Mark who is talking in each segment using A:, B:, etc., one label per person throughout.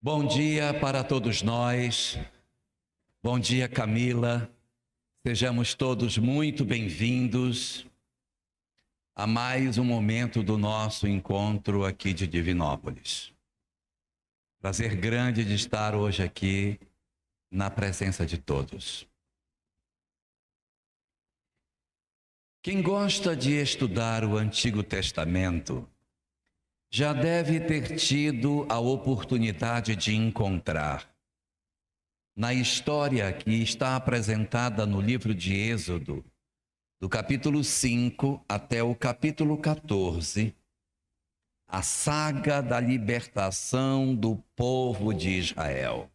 A: Bom dia para todos nós. Bom dia, Camila. Sejamos todos muito bem-vindos a mais um momento do nosso encontro aqui de Divinópolis. Prazer grande de estar hoje aqui na presença de todos. Quem gosta de estudar o Antigo Testamento já deve ter tido a oportunidade de encontrar, na história que está apresentada no livro de Êxodo, do capítulo 5 até o capítulo 14, a saga da libertação do povo de Israel.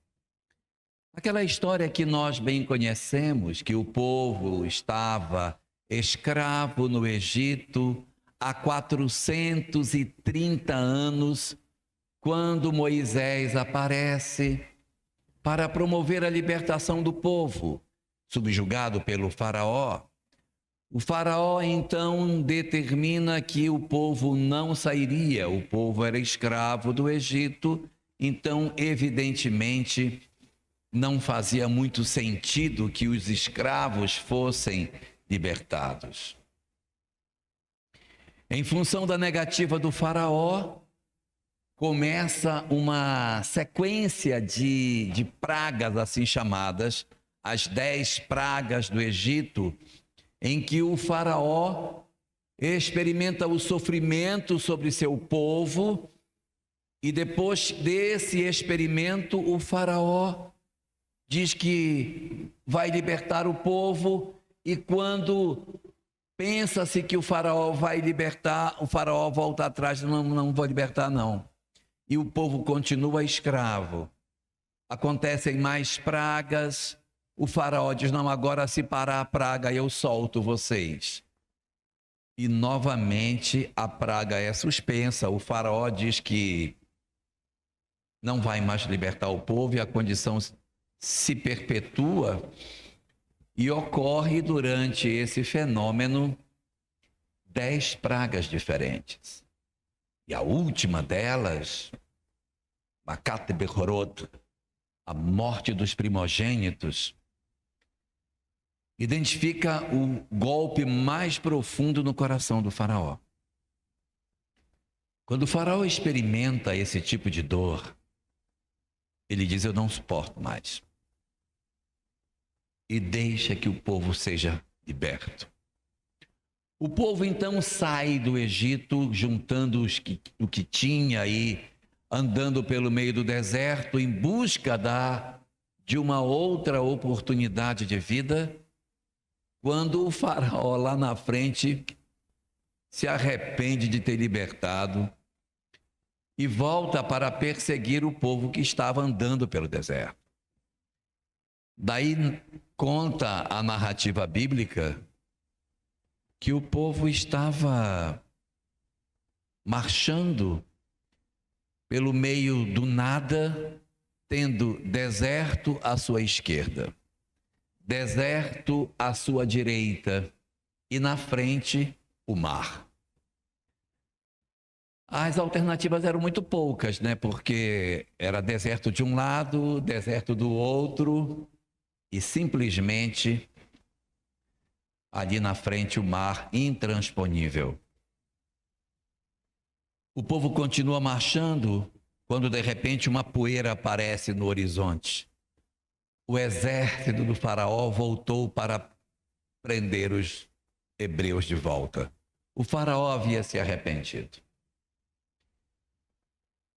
A: Aquela história que nós bem conhecemos, que o povo estava escravo no Egito há 430 anos, quando Moisés aparece para promover a libertação do povo, subjugado pelo faraó. O faraó então determina que o povo não sairia, o povo era escravo do Egito, então evidentemente não fazia muito sentido que os escravos fossem libertados. Em função da negativa do faraó, começa uma sequência de pragas assim chamadas, as 10 pragas do Egito, em que o faraó experimenta o sofrimento sobre seu povo e depois desse experimento o faraó diz que vai libertar o povo e quando pensa-se que o faraó vai libertar, o faraó volta atrás, não vou libertar não. E o povo continua escravo. Acontecem mais pragas, o faraó diz, não, agora se parar a praga eu solto vocês. E novamente a praga é suspensa, o faraó diz que não vai mais libertar o povo e a condição se perpetua. E ocorre durante esse fenômeno 10 pragas diferentes. E a última delas, Makat Bechorot, a morte dos primogênitos, identifica o golpe mais profundo no coração do faraó. Quando o faraó experimenta esse tipo de dor, ele diz, eu não suporto mais. E deixa que o povo seja liberto. O povo então sai do Egito, juntando o que tinha aí, andando pelo meio do deserto, em busca de uma outra oportunidade de vida, quando o faraó lá na frente se arrepende de ter libertado e volta para perseguir o povo que estava andando pelo deserto. Daí conta a narrativa bíblica que o povo estava marchando pelo meio do nada, tendo deserto à sua esquerda, deserto à sua direita e na frente o mar. As alternativas eram muito poucas, né? Porque era deserto de um lado, deserto do outro, e simplesmente ali na frente o mar intransponível. O povo continua marchando quando de repente uma poeira aparece no horizonte. O exército do faraó voltou para prender os hebreus de volta. O faraó havia se arrependido.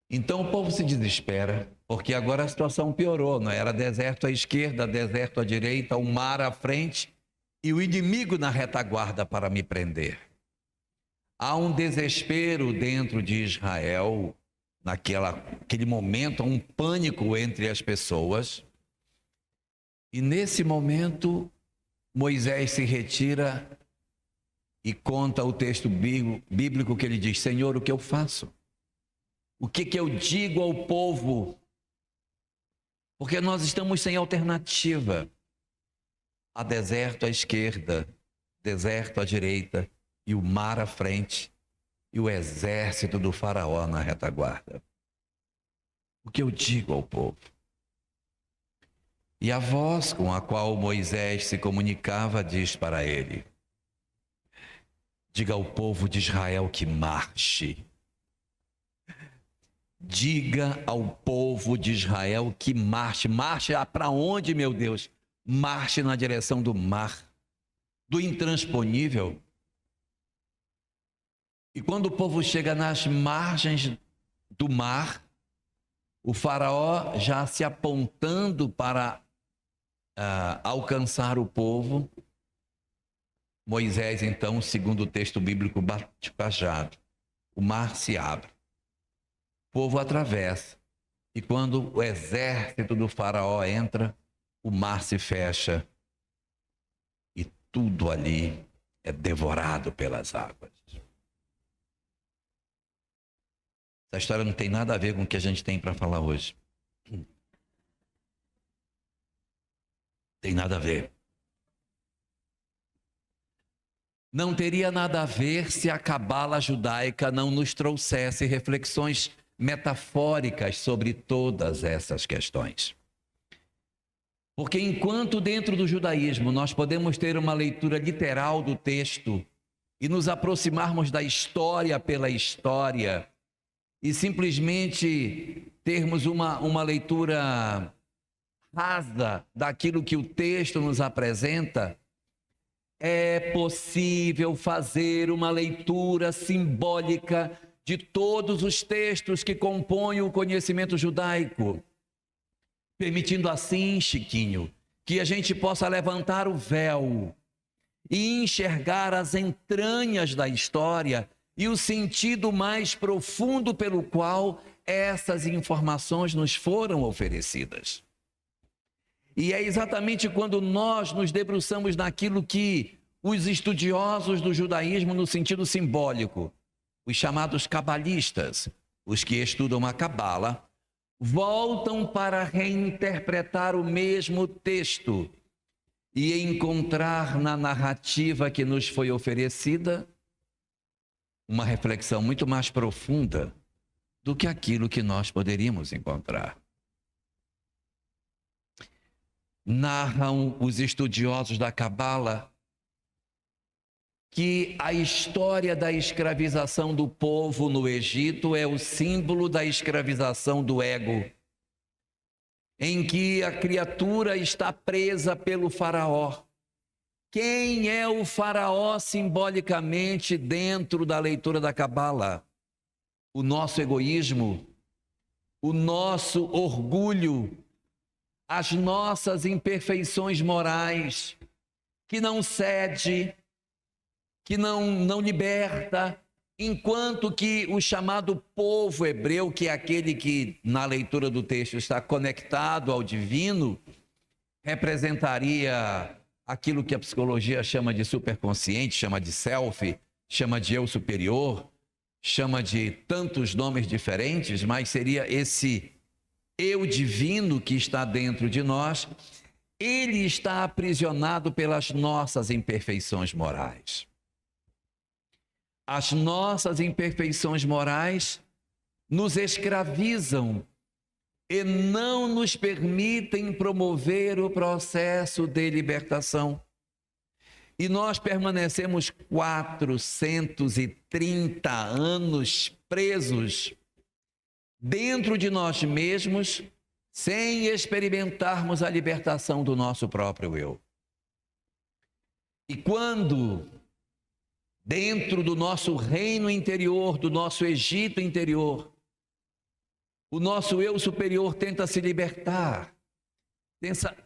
A: Então o povo se desespera, porque agora a situação piorou, não era deserto à esquerda, deserto à direita, o mar à frente e o inimigo na retaguarda para me prender. Há um desespero dentro de Israel, naquele momento, há um pânico entre as pessoas. E nesse momento, Moisés se retira e conta o texto bíblico que ele diz, Senhor, o que eu faço? O que eu digo ao povo? Porque nós estamos sem alternativa. Há deserto à esquerda, deserto à direita, e o mar à frente, e o exército do faraó na retaguarda. o que eu digo ao povo. E a voz com a qual Moisés se comunicava diz para ele: diga ao povo de Israel que marche. Diga ao povo de Israel que marche. Marche para onde, meu Deus? Marche na direção do mar, do intransponível. E quando o povo chega nas margens do mar, o faraó já se apontando para alcançar o povo, Moisés, então, segundo o texto bíblico, bate o cajado. O mar se abre. O povo atravessa. E quando o exército do faraó entra, o mar se fecha. E tudo ali é devorado pelas águas. Essa história não tem nada a ver com o que a gente tem para falar hoje. Tem nada a ver. Não teria nada a ver se a cabala judaica não nos trouxesse reflexões metafóricas sobre todas essas questões. Porque enquanto dentro do judaísmo nós podemos ter uma leitura literal do texto e nos aproximarmos da história pela história e simplesmente termos uma leitura rasa daquilo que o texto nos apresenta, é possível fazer uma leitura simbólica de todos os textos que compõem o conhecimento judaico, permitindo assim, Chiquinho, que a gente possa levantar o véu e enxergar as entranhas da história e o sentido mais profundo pelo qual essas informações nos foram oferecidas. E é exatamente quando nós nos debruçamos naquilo que os estudiosos do judaísmo, no sentido simbólico, os chamados cabalistas, os que estudam a cabala, voltam para reinterpretar o mesmo texto e encontrar na narrativa que nos foi oferecida uma reflexão muito mais profunda do que aquilo que nós poderíamos encontrar. Narram os estudiosos da cabala que a história da escravização do povo no Egito é o símbolo da escravização do ego, em que a criatura está presa pelo faraó. Quem é o faraó simbolicamente dentro da leitura da cabala? O nosso egoísmo, o nosso orgulho, as nossas imperfeições morais, que não cede, que não liberta, enquanto que o chamado povo hebreu, que é aquele que na leitura do texto está conectado ao divino, representaria aquilo que a psicologia chama de superconsciente, chama de self, chama de eu superior, chama de tantos nomes diferentes, mas seria esse eu divino que está dentro de nós. Ele está aprisionado pelas nossas imperfeições morais. As nossas imperfeições morais nos escravizam e não nos permitem promover o processo de libertação. E nós permanecemos 430 anos presos dentro de nós mesmos, sem experimentarmos a libertação do nosso próprio eu. E quando, dentro do nosso reino interior, do nosso Egito interior, o nosso eu superior tenta se libertar,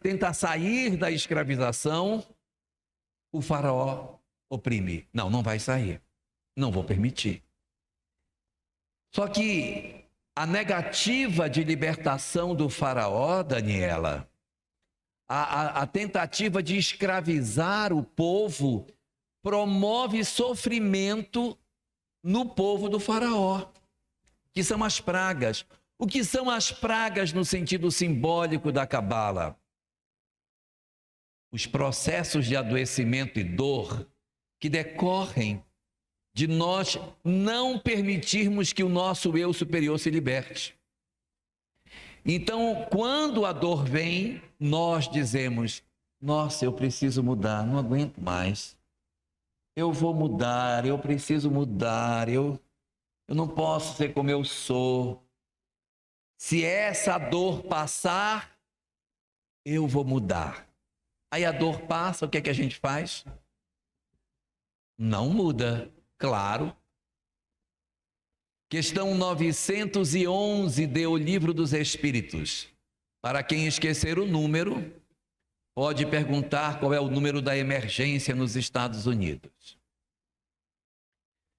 A: tenta sair da escravização, o faraó oprime. Não vai sair. Não vou permitir. Só que a negativa de libertação do faraó, Daniela, a tentativa de escravizar o povo, promove sofrimento no povo do faraó, que são as pragas. O que são as pragas no sentido simbólico da cabala? Os processos de adoecimento e dor que decorrem de nós não permitirmos que o nosso eu superior se liberte. Então, quando a dor vem, nós dizemos: nossa, eu preciso mudar, não aguento mais. Eu vou mudar, eu preciso mudar, eu não posso ser como eu sou. Se essa dor passar, eu vou mudar. Aí a dor passa, o que é que a gente faz? Não muda, claro. Questão 911 do Livro dos Espíritos. Para quem esquecer o número, pode perguntar qual é o número da emergência nos Estados Unidos.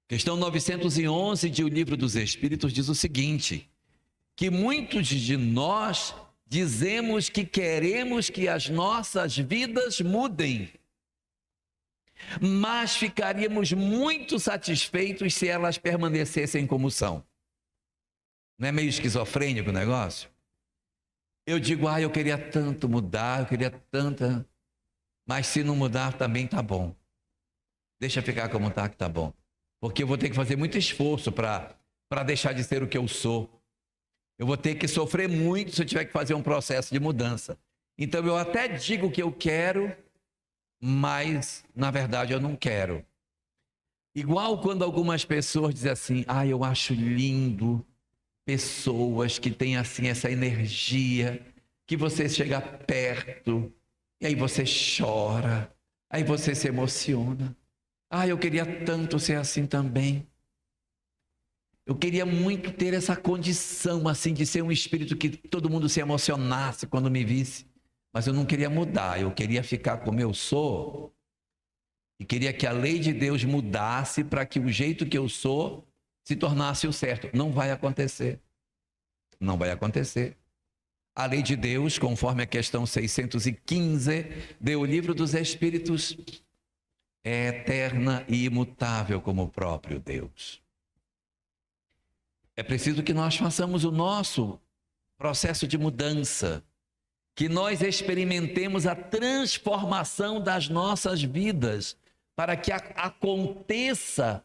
A: Questão 911 do Livro dos Espíritos diz o seguinte: que muitos de nós dizemos que queremos que as nossas vidas mudem, mas ficaríamos muito satisfeitos se elas permanecessem como são. Não é meio esquizofrênico o negócio? Eu digo: eu queria tanto mudar, eu queria tanta, mas se não mudar também tá bom. Deixa ficar como tá, que tá bom. Porque eu vou ter que fazer muito esforço para deixar de ser o que eu sou. Eu vou ter que sofrer muito se eu tiver que fazer um processo de mudança. Então eu até digo que eu quero, mas na verdade eu não quero. Igual quando algumas pessoas dizem assim: eu acho lindo pessoas que têm assim essa energia, que você chega perto e aí você chora, aí você se emociona. Eu queria tanto ser assim também. Eu queria muito ter essa condição assim de ser um espírito que todo mundo se emocionasse quando me visse. Mas eu não queria mudar, eu queria ficar como eu sou. E queria que a lei de Deus mudasse para que o jeito que eu sou se tornasse o certo. Não vai acontecer. Não vai acontecer. A lei de Deus, conforme a questão 615 do Livro dos Espíritos, é eterna e imutável como o próprio Deus. É preciso que nós façamos o nosso processo de mudança, que nós experimentemos a transformação das nossas vidas, para que aconteça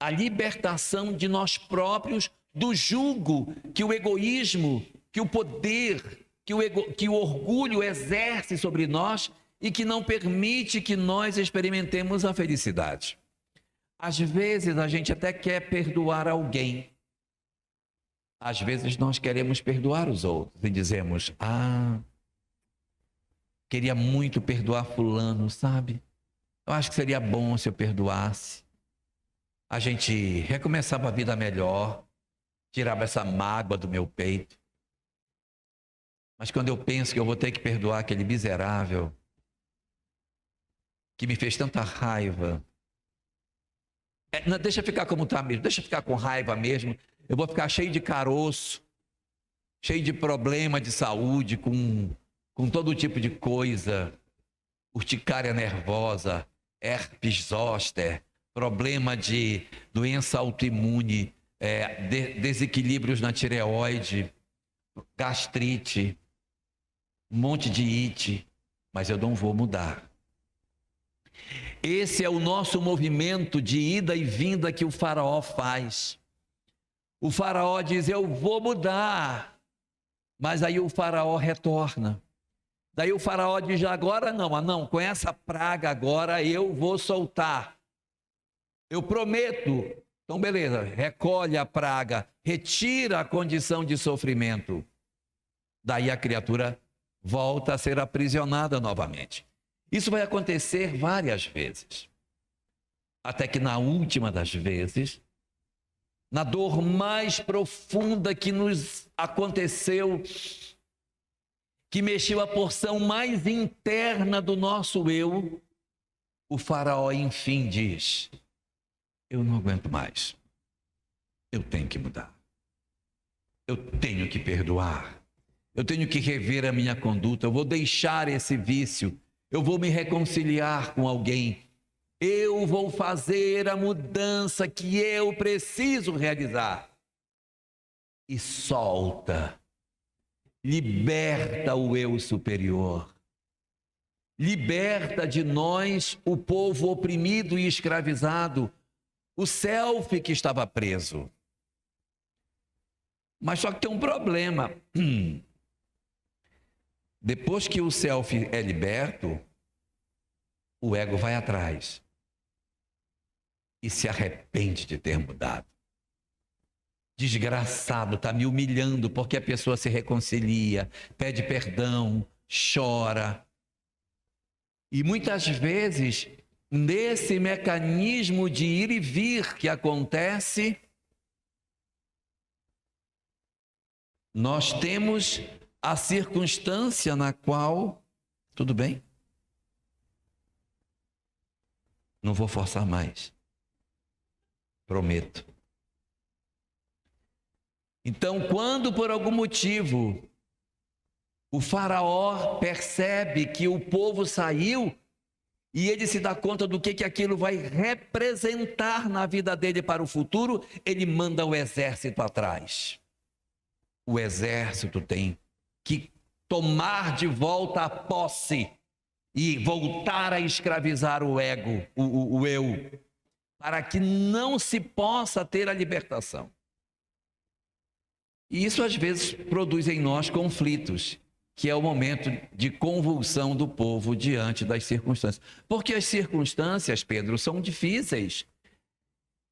A: a libertação de nós próprios do jugo que o egoísmo, que o poder, que o orgulho exerce sobre nós e que não permite que nós experimentemos a felicidade. Às vezes a gente até quer perdoar alguém. Às vezes nós queremos perdoar os outros e dizemos: queria muito perdoar fulano, sabe? Eu acho que seria bom se eu perdoasse. A gente recomeçava a vida melhor, tirava essa mágoa do meu peito. Mas quando eu penso que eu vou ter que perdoar aquele miserável que me fez tanta raiva, deixa ficar como está mesmo, deixa ficar com raiva mesmo. Eu vou ficar cheio de caroço, cheio de problema de saúde, com todo tipo de coisa, urticária nervosa, herpes zoster, problema de doença autoimune, desequilíbrios na tireoide, gastrite, um monte de ite, mas eu não vou mudar. Esse é o nosso movimento de ida e vinda que o faraó faz. O faraó diz: eu vou mudar, mas aí o faraó retorna. Daí o faraó diz: agora não, com essa praga agora eu vou soltar. Eu prometo. Então beleza, recolhe a praga, retira a condição de sofrimento. Daí a criatura volta a ser aprisionada novamente. Isso vai acontecer várias vezes. Até que na última das vezes, na dor mais profunda que nos aconteceu, que mexeu a porção mais interna do nosso eu, o faraó enfim diz: eu não aguento mais, eu tenho que mudar, eu tenho que perdoar, eu tenho que rever a minha conduta, eu vou deixar esse vício, eu vou me reconciliar com alguém, eu vou fazer a mudança que eu preciso realizar. E solta, liberta o eu superior, liberta de nós o povo oprimido e escravizado, o self que estava preso. Mas só que tem um problema. Depois que o self é liberto, o ego vai atrás e se arrepende de ter mudado. Desgraçado, está me humilhando porque a pessoa se reconcilia, pede perdão, chora. E muitas vezes, nesse mecanismo de ir e vir que acontece, nós temos a circunstância na qual, tudo bem? Não vou forçar mais. Prometo. Então, quando por algum motivo o faraó percebe que o povo saiu e ele se dá conta do que aquilo vai representar na vida dele para o futuro, ele manda o exército atrás. O exército tem que tomar de volta a posse e voltar a escravizar o ego, o eu, para que não se possa ter a libertação. E isso às vezes produz em nós conflitos, que é o momento de convulsão do povo diante das circunstâncias. Porque as circunstâncias, Pedro, são difíceis.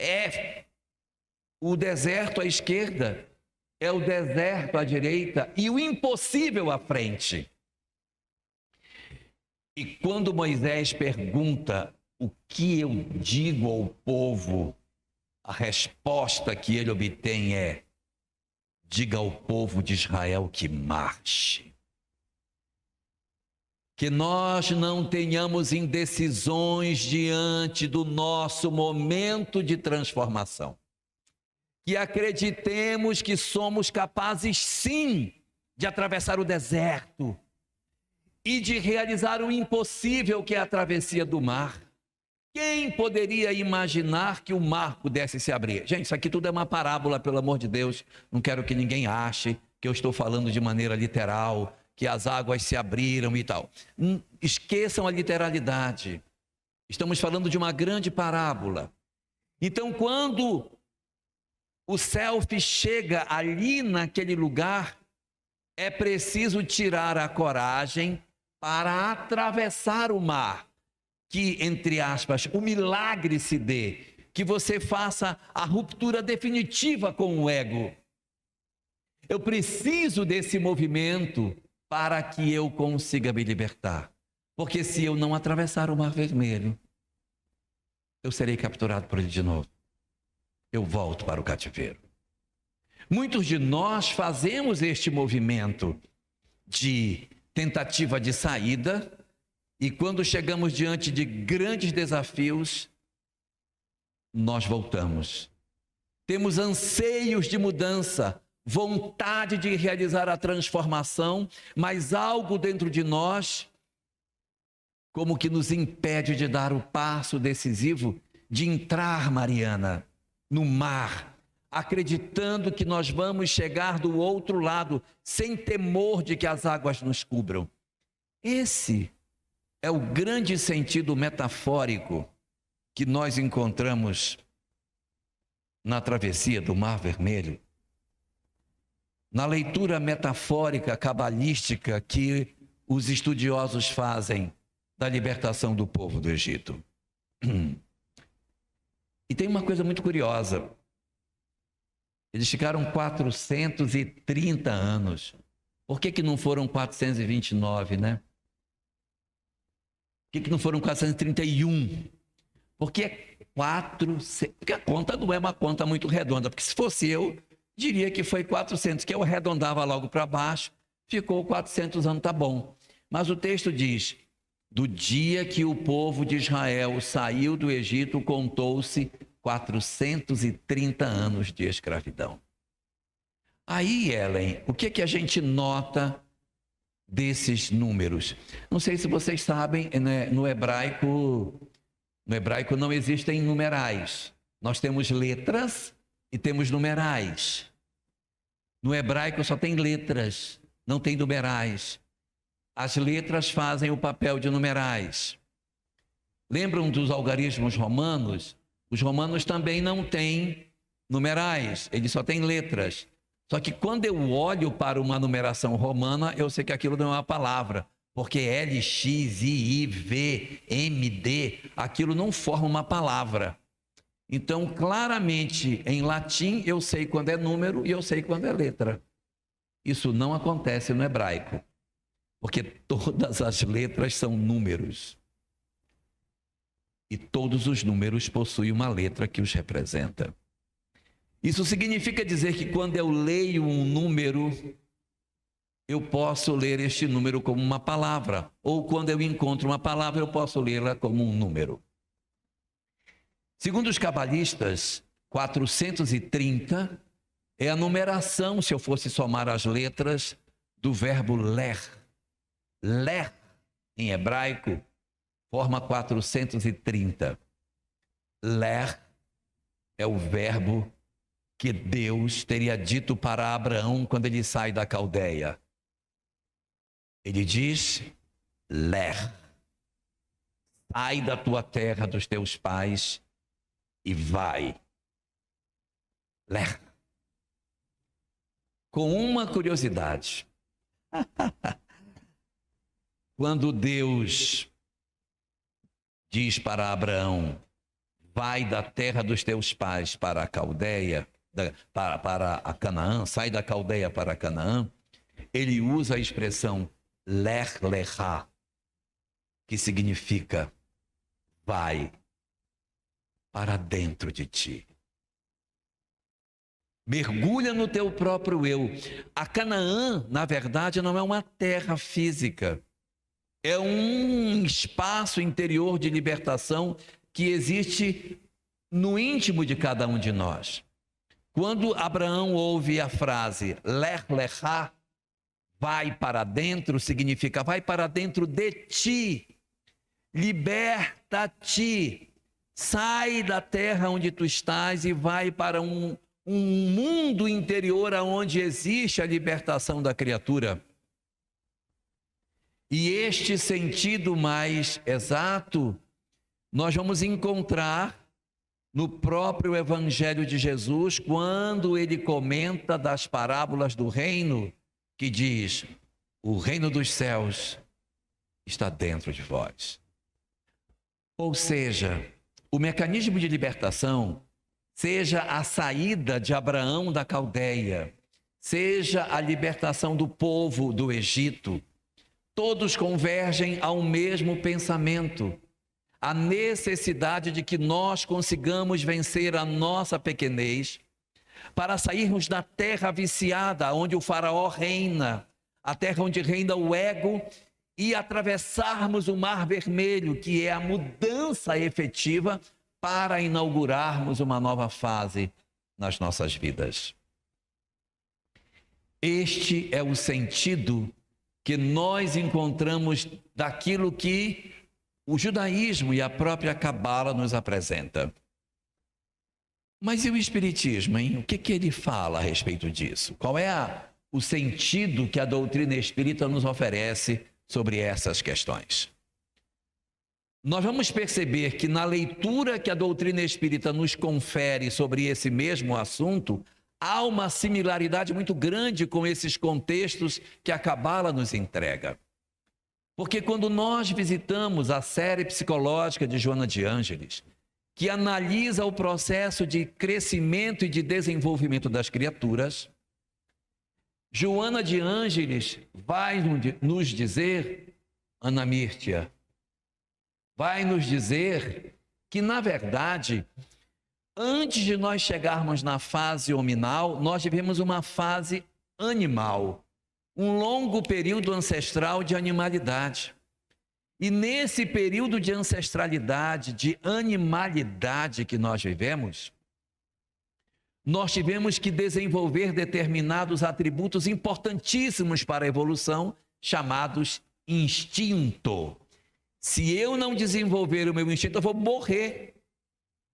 A: É o deserto à esquerda, é o deserto à direita e o impossível à frente. E quando Moisés pergunta o que eu digo ao povo, a resposta que ele obtém é: diga ao povo de Israel que marche. Que nós não tenhamos indecisões diante do nosso momento de transformação. Que acreditemos que somos capazes, sim, de atravessar o deserto e de realizar o impossível, que é a travessia do mar. Quem poderia imaginar que o mar pudesse se abrir? Gente, isso aqui tudo é uma parábola, pelo amor de Deus. Não quero que ninguém ache que eu estou falando de maneira literal, que as águas se abriram e tal. Esqueçam a literalidade. Estamos falando de uma grande parábola. Então, quando o self chega ali naquele lugar, é preciso tirar a coragem para atravessar o mar. Que, entre aspas, o milagre se dê, que você faça a ruptura definitiva com o ego. Eu preciso desse movimento para que eu consiga me libertar. Porque se eu não atravessar o Mar Vermelho, eu serei capturado por ele de novo. Eu volto para o cativeiro. Muitos de nós fazemos este movimento de tentativa de saída, e quando chegamos diante de grandes desafios, nós voltamos. Temos anseios de mudança, vontade de realizar a transformação, mas algo dentro de nós, como que nos impede de dar o passo decisivo de entrar, Mariana, no mar, acreditando que nós vamos chegar do outro lado, sem temor de que as águas nos cubram. Esse é o grande sentido metafórico que nós encontramos na travessia do Mar Vermelho. Na leitura metafórica, cabalística que os estudiosos fazem da libertação do povo do Egito. E tem uma coisa muito curiosa. Eles ficaram 430 anos. Por que não foram 429, né? Por que não foram 431? Porque porque a conta não é uma conta muito redonda. Porque se fosse eu, diria que foi 400, que eu arredondava logo para baixo, ficou 400 anos, tá bom. Mas o texto diz: do dia que o povo de Israel saiu do Egito, contou-se 430 anos de escravidão. Aí, Ellen, o que a gente nota desses números? Não sei se vocês sabem, né, no hebraico não existem numerais. Nós temos letras e temos numerais. No hebraico só tem letras, não tem numerais. As letras fazem o papel de numerais. Lembram dos algarismos romanos? Os romanos também não têm numerais, eles só têm letras. Só que quando eu olho para uma numeração romana, eu sei que aquilo não é uma palavra, porque L, X, I, V, M, D, aquilo não forma uma palavra. Então, claramente, em latim, eu sei quando é número e eu sei quando é letra. Isso não acontece no hebraico, porque todas as letras são números. E todos os números possuem uma letra que os representa. Isso significa dizer que quando eu leio um número, eu posso ler este número como uma palavra. Ou quando eu encontro uma palavra, eu posso lê-la como um número. Segundo os cabalistas, 430 é a numeração, se eu fosse somar as letras, do verbo ler. Ler, em hebraico, forma 430. Ler é o verbo que Deus teria dito para Abraão quando ele sai da Caldeia. Ele diz, ler, sai da tua terra, dos teus pais, e vai. Ler. Com uma curiosidade. Quando Deus diz para Abraão, vai da terra dos teus pais para a Caldeia, para a Canaã, sai da Caldeia para a Canaã, ele usa a expressão ler lechá, que significa vai para dentro de ti. Mergulha no teu próprio eu. A Canaã, na verdade, não é uma terra física. É um espaço interior de libertação que existe no íntimo de cada um de nós. Quando Abraão ouve a frase ler lechá, vai para dentro, significa vai para dentro de ti, liberta-te, sai da terra onde tu estás e vai para um mundo interior onde existe a libertação da criatura. E este sentido mais exato nós vamos encontrar no próprio Evangelho de Jesus, quando ele comenta das parábolas do reino, que diz, o reino dos céus está dentro de vós. Ou seja, o mecanismo de libertação, seja a saída de Abraão da Caldeia, seja a libertação do povo do Egito, todos convergem ao mesmo pensamento, a necessidade de que nós consigamos vencer a nossa pequenez, para sairmos da terra viciada, onde o faraó reina, a terra onde reina o ego, e atravessarmos o Mar Vermelho, que é a mudança efetiva, para inaugurarmos uma nova fase nas nossas vidas. Este é o sentido que nós encontramos daquilo que o judaísmo e a própria Cabala nos apresenta. Mas e o Espiritismo, hein? O que ele fala a respeito disso? Qual é o sentido que a doutrina espírita nos oferece sobre essas questões? Nós vamos perceber que na leitura que a doutrina espírita nos confere sobre esse mesmo assunto, há uma similaridade muito grande com esses contextos que a Cabala nos entrega. Porque quando nós visitamos a série psicológica de Joana de Ângeles, que analisa o processo de crescimento e de desenvolvimento das criaturas, Joana de Ângeles vai nos dizer, Ana Mírtia, vai nos dizer que, na verdade, antes de nós chegarmos na fase hominal, nós vivemos uma fase animal, um longo período ancestral de animalidade. E nesse período de ancestralidade, de animalidade que nós vivemos, nós tivemos que desenvolver determinados atributos importantíssimos para a evolução, chamados instinto. Se eu não desenvolver o meu instinto, eu vou morrer.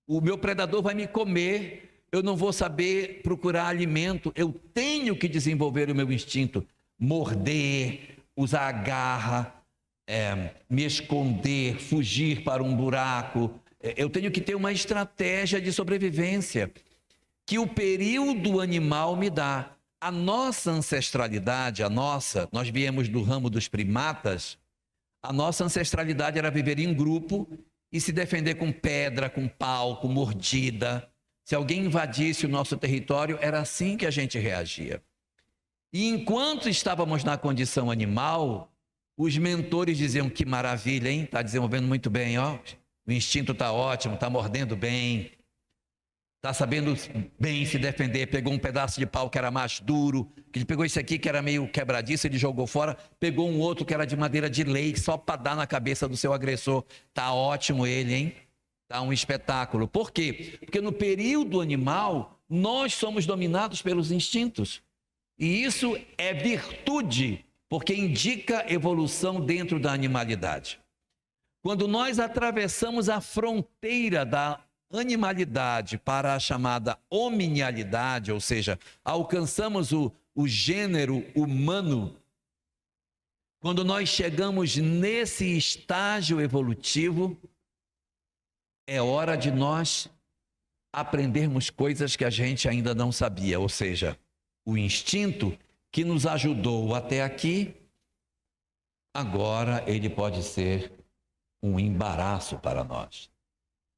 A: O meu predador vai me comer, eu não vou saber procurar alimento. Eu tenho que desenvolver o meu instinto. Morder, usar a garra, me esconder, fugir para um buraco. Eu tenho que ter uma estratégia de sobrevivência que o período animal me dá. a nossa ancestralidade, nós viemos do ramo dos primatas, a nossa ancestralidade era viver em grupo e se defender com pedra, com pau, com mordida. Se alguém invadisse o nosso território, era assim que a gente reagia. E enquanto estávamos na condição animal, os mentores diziam: que maravilha, hein? Está desenvolvendo muito bem, ó. O instinto está ótimo, está mordendo bem, está sabendo bem se defender. Pegou um pedaço de pau que era mais duro, que ele pegou esse aqui que era meio quebradiço, ele jogou fora, pegou um outro que era de madeira de lei, só para dar na cabeça do seu agressor. Está ótimo ele, hein? Está um espetáculo. Por quê? Porque no período animal, nós somos dominados pelos instintos. E isso é virtude, porque indica evolução dentro da animalidade. Quando nós atravessamos a fronteira da animalidade para a chamada hominialidade, ou seja, alcançamos o gênero humano, quando nós chegamos nesse estágio evolutivo, é hora de nós aprendermos coisas que a gente ainda não sabia, ou seja, o instinto que nos ajudou até aqui, agora ele pode ser um embaraço para nós.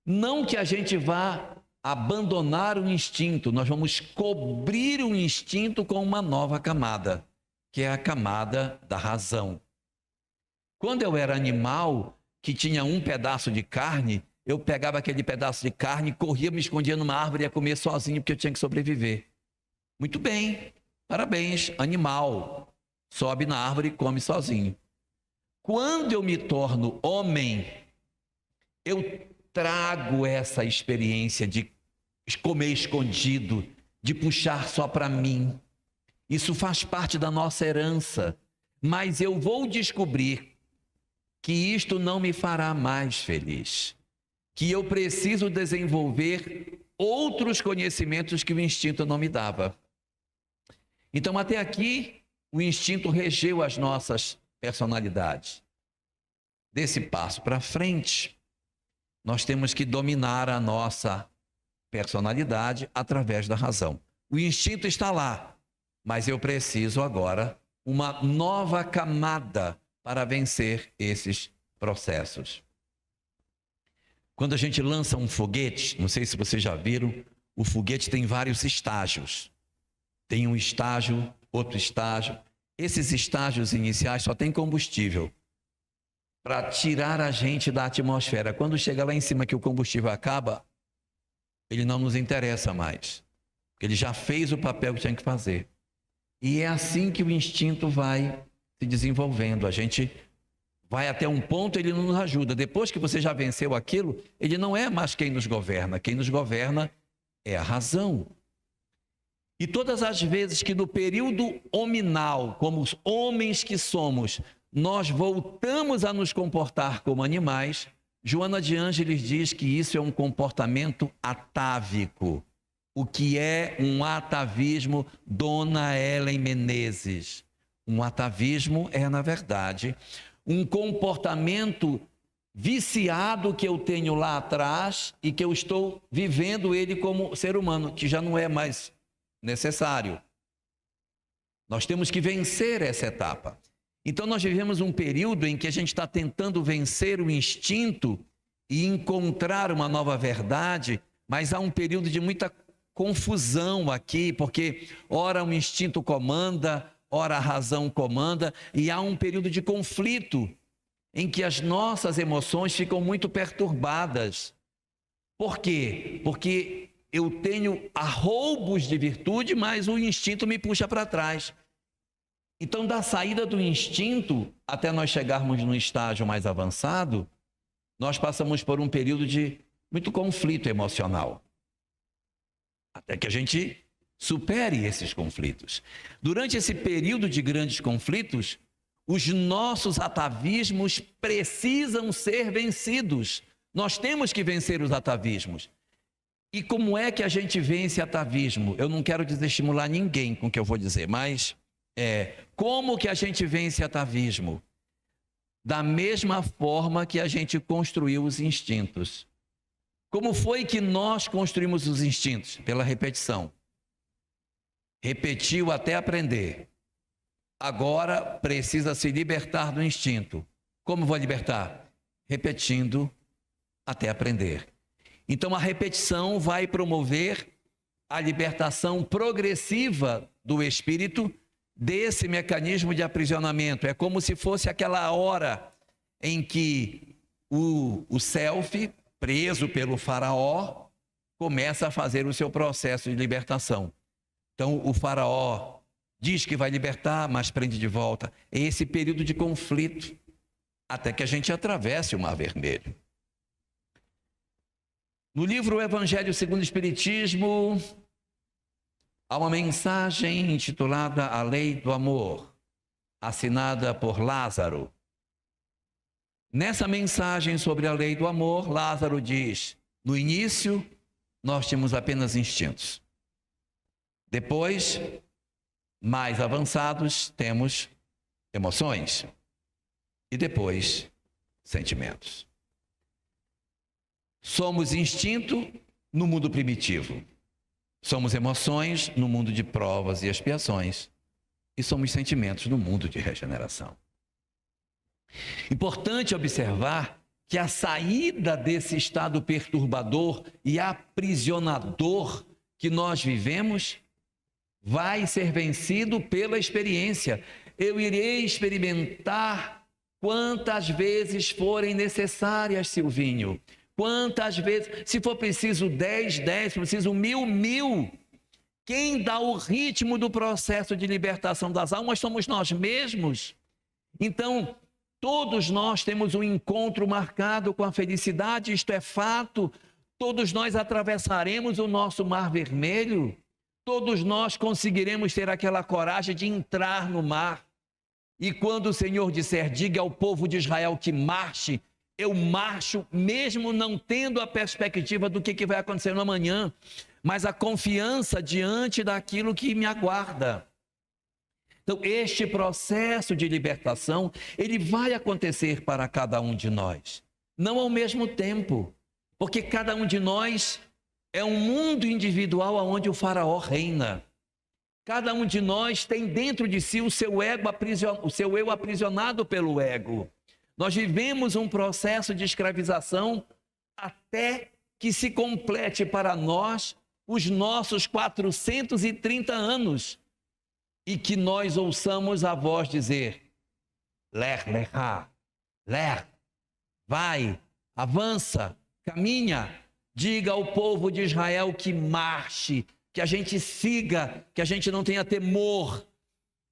A: Não que a gente vá abandonar o instinto, nós vamos cobrir o instinto com uma nova camada, que é a camada da razão. Quando eu era animal, que tinha um pedaço de carne, eu pegava aquele pedaço de carne, corria, me escondia numa árvore e ia comer sozinho, porque eu tinha que sobreviver. Muito bem, parabéns, animal, sobe na árvore e come sozinho. Quando eu me torno homem, eu trago essa experiência de comer escondido, de puxar só para mim. Isso faz parte da nossa herança, mas eu vou descobrir que isto não me fará mais feliz, que eu preciso desenvolver outros conhecimentos que o instinto não me dava. Então, até aqui, o instinto regeu as nossas personalidades. Desse passo para frente, nós temos que dominar a nossa personalidade através da razão. O instinto está lá, mas eu preciso agora uma nova camada para vencer esses processos. Quando a gente lança um foguete, não sei se vocês já viram, o foguete tem vários estágios. Tem um estágio, outro estágio. Esses estágios iniciais só tem combustível para tirar a gente da atmosfera. Quando chega lá em cima que o combustível acaba, ele não nos interessa mais. Ele já fez o papel que tinha que fazer. E é assim que o instinto vai se desenvolvendo. A gente vai até um ponto, ele não nos ajuda. Depois que você já venceu aquilo, ele não é mais quem nos governa. Quem nos governa é a razão. E todas as vezes que no período hominal, como os homens que somos, nós voltamos a nos comportar como animais, Joana de Ângeles diz que isso é um comportamento atávico. O que é um atavismo, Dona Ellen Menezes? Um atavismo é, na verdade, um comportamento viciado que eu tenho lá atrás e que eu estou vivendo ele como ser humano, que já não é mais necessário. Nós temos que vencer essa etapa. Então nós vivemos um período em que a gente está tentando vencer o instinto e encontrar uma nova verdade, mas há um período de muita confusão aqui, porque ora o instinto comanda, ora a razão comanda, e há um período de conflito em que as nossas emoções ficam muito perturbadas. Por quê? Porque eu tenho arroubos de virtude, mas o instinto me puxa para trás. Então, da saída do instinto até nós chegarmos num estágio mais avançado, nós passamos por um período de muito conflito emocional. Até que a gente supere esses conflitos. Durante esse período de grandes conflitos, os nossos atavismos precisam ser vencidos. Nós temos que vencer os atavismos. E como é que a gente vence atavismo? Eu não quero desestimular ninguém com o que eu vou dizer, mas como que a gente vence atavismo? Da mesma forma que a gente construiu os instintos. Como foi que nós construímos os instintos? Pela repetição. repetiu até aprender. Agora precisa se libertar do instinto. Como vou libertar? Repetindo até aprender. Então a repetição vai promover a libertação progressiva do espírito desse mecanismo de aprisionamento. É como se fosse aquela hora em que o self, preso pelo faraó, começa a fazer o seu processo de libertação. Então o faraó diz que vai libertar, mas prende de volta. É esse período de conflito, até que a gente atravesse o Mar Vermelho. No livro Evangelho segundo o Espiritismo, há uma mensagem intitulada A Lei do Amor, assinada por Lázaro. Nessa mensagem sobre a lei do amor, Lázaro diz: no início, nós tínhamos apenas instintos. Depois, mais avançados, temos emoções. E depois, sentimentos. Somos instinto no mundo primitivo. Somos emoções no mundo de provas e expiações. E somos sentimentos no mundo de regeneração. Importante observar que a saída desse estado perturbador e aprisionador que nós vivemos vai ser vencido pela experiência. Eu irei experimentar quantas vezes forem necessárias, Silvinho. Quantas vezes, se for preciso 10, se for preciso 1000. Quem dá o ritmo do processo de libertação das almas somos nós mesmos. Então, todos nós temos um encontro marcado com a felicidade, isto é fato. Todos nós atravessaremos o nosso Mar Vermelho. Todos nós conseguiremos ter aquela coragem de entrar no mar. E quando o Senhor disser, diga ao povo de Israel que marche, eu marcho, mesmo não tendo a perspectiva do que vai acontecer no amanhã, mas a confiança diante daquilo que me aguarda. Então, este processo de libertação, ele vai acontecer para cada um de nós. Não ao mesmo tempo, porque cada um de nós é um mundo individual onde o faraó reina. Cada um de nós tem dentro de si o seu eu aprisionado pelo ego. Nós vivemos um processo de escravização até que se complete para nós os nossos 430 anos e que nós ouçamos a voz dizer: Lech lecha, lech, vai, avança, caminha, diga ao povo de Israel que marche, que a gente siga, que a gente não tenha temor.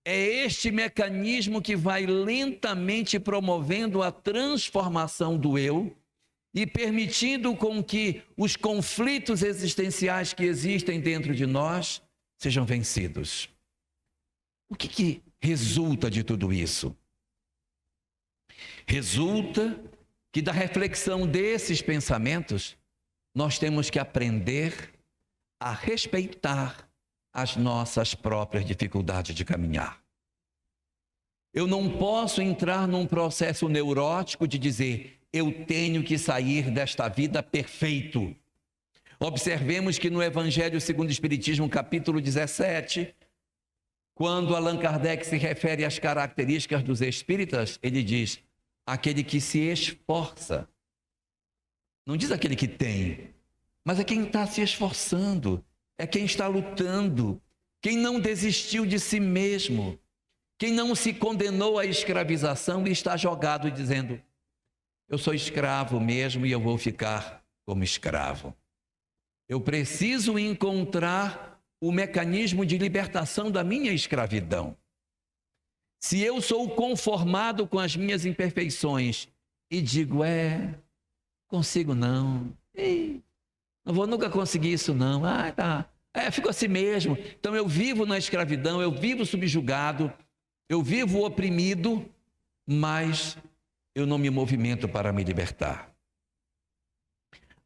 A: É este mecanismo que vai lentamente promovendo a transformação do eu e permitindo com que os conflitos existenciais que existem dentro de nós sejam vencidos. O que resulta de tudo isso? Resulta que da reflexão desses pensamentos, nós temos que aprender a respeitar as nossas próprias dificuldades de caminhar. Eu não posso entrar num processo neurótico de dizer, eu tenho que sair desta vida perfeito. Observemos que no Evangelho segundo o Espiritismo, capítulo 17, quando Allan Kardec se refere às características dos espíritas, ele diz, aquele que se esforça. Não diz aquele que tem, mas é quem está se esforçando. É quem está lutando, quem não desistiu de si mesmo, quem não se condenou à escravização e está jogado dizendo, eu sou escravo mesmo e eu vou ficar como escravo. Eu preciso encontrar o mecanismo de libertação da minha escravidão. Se eu sou conformado com as minhas imperfeições e digo, consigo não, não vou nunca conseguir isso não, tá. Fico assim mesmo. Então eu vivo na escravidão, eu vivo subjugado, eu vivo oprimido, mas eu não me movimento para me libertar.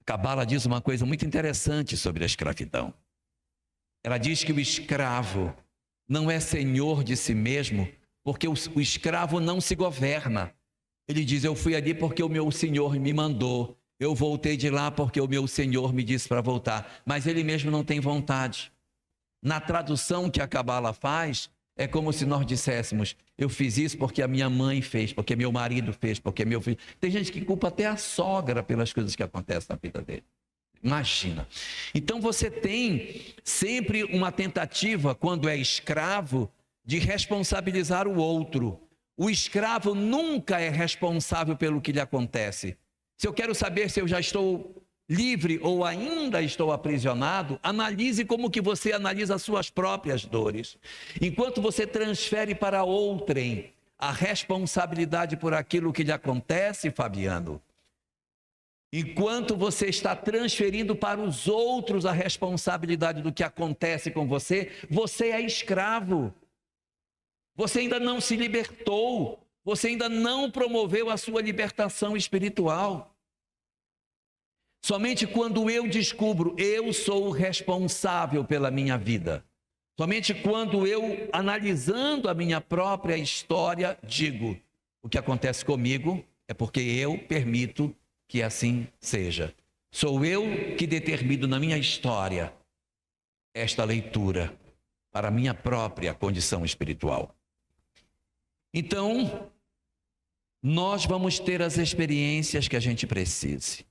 A: A Cabala diz uma coisa muito interessante sobre a escravidão. Ela diz que o escravo não é senhor de si mesmo, porque o escravo não se governa. Ele diz, eu fui ali porque o meu senhor me mandou. Eu voltei de lá porque o meu Senhor me disse para voltar. Mas ele mesmo não tem vontade. Na tradução que a Cabala faz, é como se nós disséssemos: eu fiz isso porque a minha mãe fez, porque meu marido fez, porque meu filho... Tem gente que culpa até a sogra pelas coisas que acontecem na vida dele. Imagina. Então você tem sempre uma tentativa, quando é escravo, de responsabilizar o outro. O escravo nunca é responsável pelo que lhe acontece. Se eu quero saber se eu já estou livre ou ainda estou aprisionado, analise como que você analisa as suas próprias dores. Enquanto você transfere para outrem a responsabilidade por aquilo que lhe acontece, Fabiano, enquanto você está transferindo para os outros a responsabilidade do que acontece com você, você é escravo. Você ainda não se libertou, você ainda não promoveu a sua libertação espiritual. Somente quando eu descubro, eu sou o responsável pela minha vida. Somente quando eu, analisando a minha própria história, digo: o que acontece comigo é porque eu permito que assim seja. Sou eu que determino na minha história esta leitura para a minha própria condição espiritual. Então, nós vamos ter as experiências que a gente precise.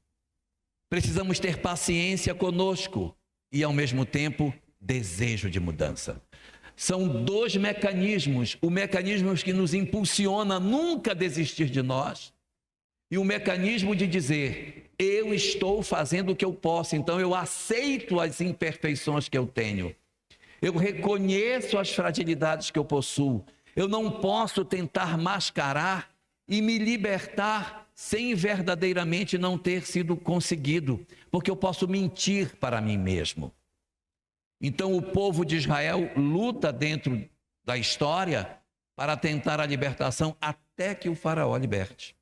A: Precisamos ter paciência conosco e, ao mesmo tempo, desejo de mudança. São dois mecanismos: o mecanismo que nos impulsiona a nunca desistir de nós, e o mecanismo de dizer: eu estou fazendo o que eu posso, então eu aceito as imperfeições que eu tenho, eu reconheço as fragilidades que eu possuo, eu não posso tentar mascarar e me libertar sem verdadeiramente não ter sido conseguido, porque eu posso mentir para mim mesmo. Então o povo de Israel luta dentro da história para tentar a libertação até que o faraó liberte.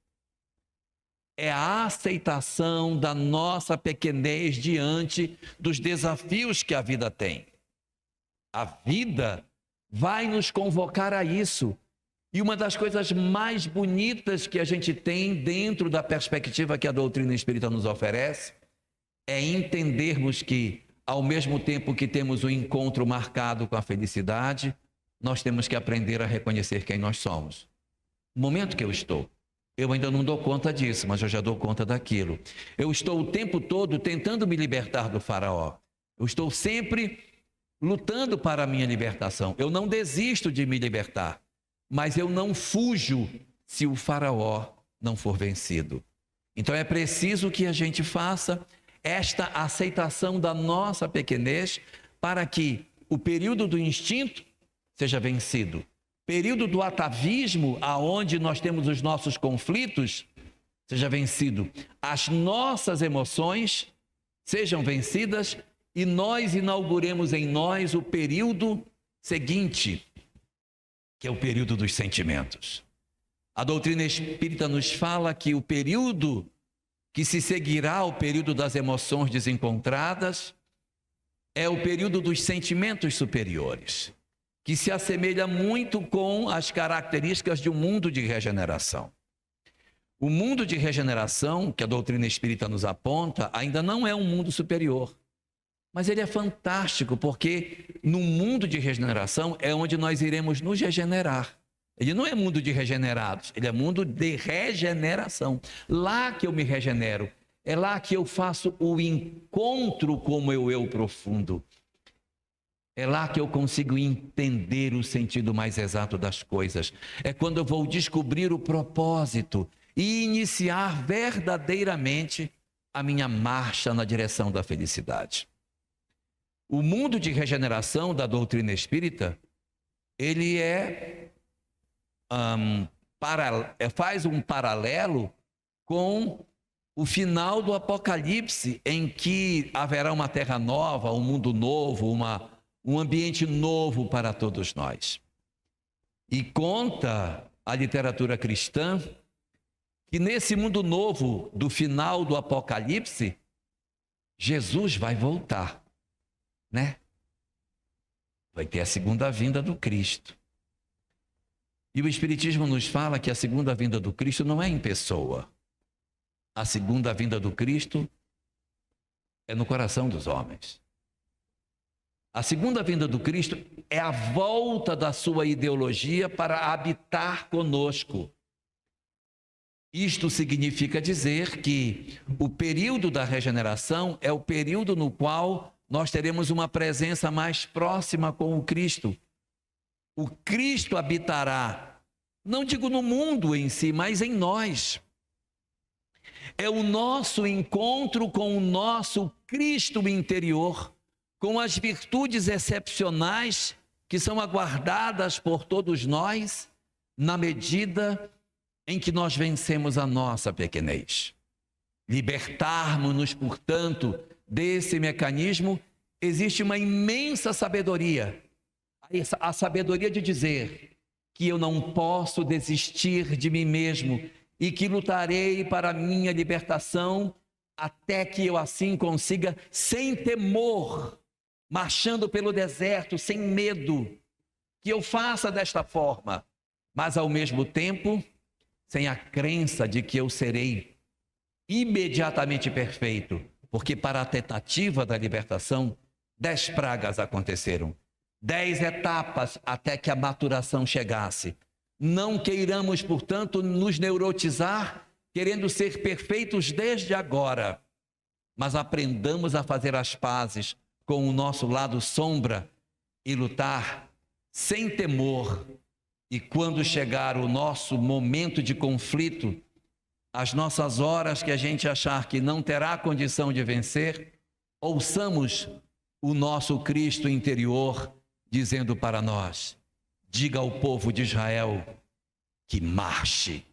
A: É a aceitação da nossa pequenez diante dos desafios que a vida tem. A vida vai nos convocar a isso. E uma das coisas mais bonitas que a gente tem dentro da perspectiva que a doutrina espírita nos oferece é entendermos que, ao mesmo tempo que temos o encontro marcado com a felicidade, nós temos que aprender a reconhecer quem nós somos. No momento que eu estou, eu ainda não dou conta disso, mas eu já dou conta daquilo. Eu estou o tempo todo tentando me libertar do faraó. Eu estou sempre lutando para a minha libertação. Eu não desisto de me libertar, mas eu não fujo se o faraó não for vencido. Então é preciso que a gente faça esta aceitação da nossa pequenez para que o período do instinto seja vencido. Período do atavismo, aonde nós temos os nossos conflitos, seja vencido. As nossas emoções sejam vencidas e nós inauguremos em nós o período seguinte, que é o período dos sentimentos. A doutrina espírita nos fala que o período que se seguirá ao período das emoções desencontradas é o período dos sentimentos superiores, que se assemelha muito com as características de um mundo de regeneração. O mundo de regeneração, que a doutrina espírita nos aponta, ainda não é um mundo superior. Mas ele é fantástico, porque no mundo de regeneração é onde nós iremos nos regenerar. Ele não é mundo de regenerados, ele é mundo de regeneração. Lá que eu me regenero, é lá que eu faço o encontro com o meu eu profundo. É lá que eu consigo entender o sentido mais exato das coisas. É quando eu vou descobrir o propósito e iniciar verdadeiramente a minha marcha na direção da felicidade. O mundo de regeneração da doutrina espírita, ele faz um paralelo com o final do Apocalipse, em que haverá uma terra nova, um mundo novo, um ambiente novo para todos nós. E conta a literatura cristã que nesse mundo novo do final do Apocalipse, Jesus vai voltar, né? Vai ter a segunda vinda do Cristo. E o Espiritismo nos fala que a segunda vinda do Cristo não é em pessoa. A segunda vinda do Cristo é no coração dos homens. A segunda vinda do Cristo é a volta da sua ideologia para habitar conosco. Isto significa dizer que o período da regeneração é o período no qual nós teremos uma presença mais próxima com o Cristo. O Cristo habitará, não digo no mundo em si, mas em nós. É o nosso encontro com o nosso Cristo interior, com as virtudes excepcionais que são aguardadas por todos nós, na medida em que nós vencemos a nossa pequenez. Libertarmos-nos, portanto, desse mecanismo, existe uma imensa sabedoria. A sabedoria de dizer que eu não posso desistir de mim mesmo e que lutarei para a minha libertação até que eu assim consiga, sem temor, marchando pelo deserto, sem medo, que eu faça desta forma, mas ao mesmo tempo sem a crença de que eu serei imediatamente perfeito, porque para a tentativa da libertação, 10 pragas aconteceram, 10 etapas até que a maturação chegasse. Não queiramos, portanto, nos neurotizar, querendo ser perfeitos desde agora, mas aprendamos a fazer as pazes com o nosso lado sombra e lutar sem temor. E quando chegar o nosso momento de conflito, as nossas horas que a gente achar que não terá condição de vencer, ouçamos o nosso Cristo interior dizendo para nós: diga ao povo de Israel que marche.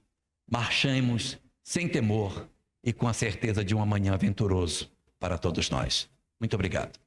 A: Marchemos sem temor e com a certeza de um amanhã venturoso para todos nós. Muito obrigado.